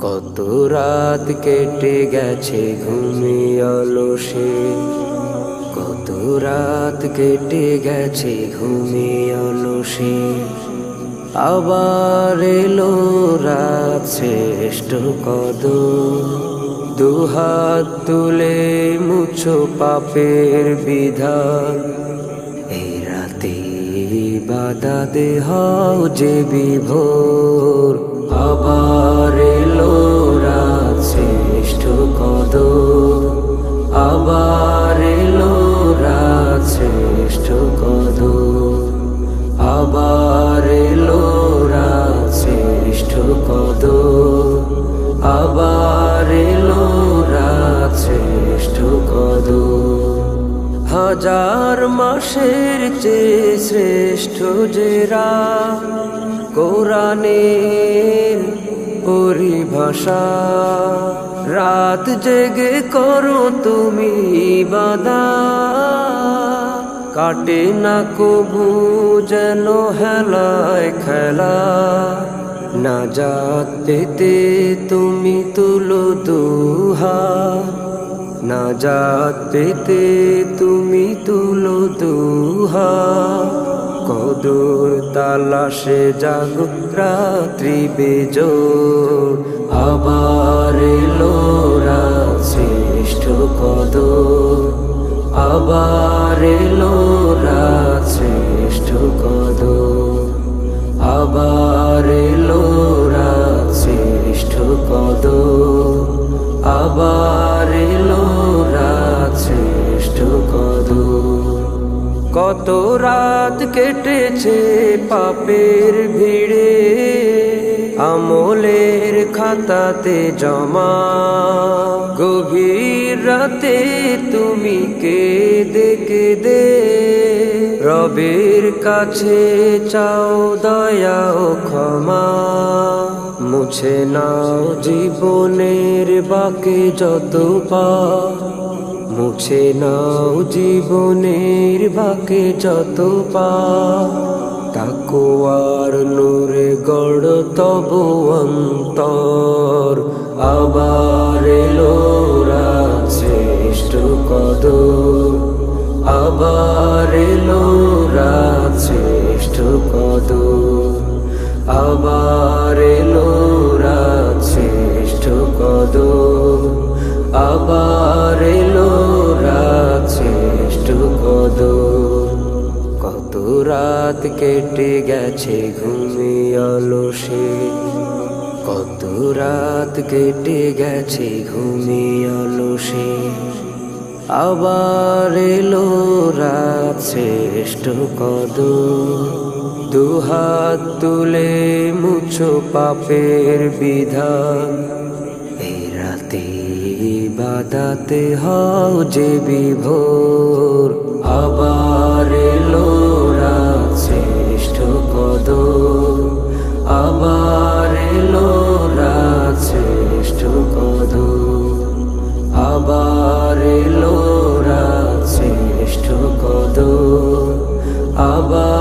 কত রাত কেটে গেছে ঘুমিয়ে অলসে, কত রাত কেটে গেছে ঘুমিয়ে অলসে। আবার এলো রাত শ্রেষ্ঠ কদর, দুহাত তুলে মুছো পাপের বিধান। এই রাতে ইবাদত হও যে বিভোর, আবার এলো রাত শ্রেষ্ঠ কদর, আবার এলো রাত শ্রেষ্ঠ কদর, আবার এলো রাত শ্রেষ্ঠ কদর, আবার এলো রাত শ্রেষ্ঠ কদর। হাজার মাসের চেয়ে শ্রেষ্ঠ যে রাত, কোরআনের পরিভাষা। রাত জেগে করো তুমি ইবাদত, কাটে না কবু যেন হেলায় খেলা। নাজাত পেতে তুমি তুলো দুহাত, নাজাত পেতে তুমি তুলো দুহাত। কদর তালাশে জাগো রাত্রি বেজোর, আবার এলো রাত শ্রেষ্ঠ কদর, আবার এলো রাত শ্রেষ্ঠ কদর, আবার এলো রাত শ্রেষ্ঠ কদর, আবার এলো রাত শ্রেষ্ঠ কদর। কত রাত কেটেছে পাপের ভিড়ে, আমলের খাতাতে জমা। গভীর রাতে তুমি কেঁদে কেঁদে রবের কাছে চাও দয়া ও ক্ষমা। মুছে নাও জীবনের বাকি যত পাপ, মুছে নাও জীবনের বাকি যত পাপ। তাকওয়ার নূরে গড় তব অন্তর, আবার এলো রাত শ্রেষ্ঠ কদর, আবার এলো রাত শ্রেষ্ঠ কদর, আবার এলো রাত শ্রেষ্ঠ কদর, আবার এলো রাত শ্রেষ্ঠ কদর। কত রাত কেটে গেছে ঘুমিয়ে অলসে, কত রাত কেটে গেছে ঘুমিয়ে অলসে। আবার এলো রাত শ্রেষ্ঠ কদর, দুহাত তুলে মুছো পাপের বিধান। এই রাতে ইবাদত হও যে বিভোর, আবার এলো রাত শ্রেষ্ঠ কদর, আবার এলো রাত শ্রেষ্ঠ কদর, আবার এলো রাত শ্রেষ্ঠ কদর, আবার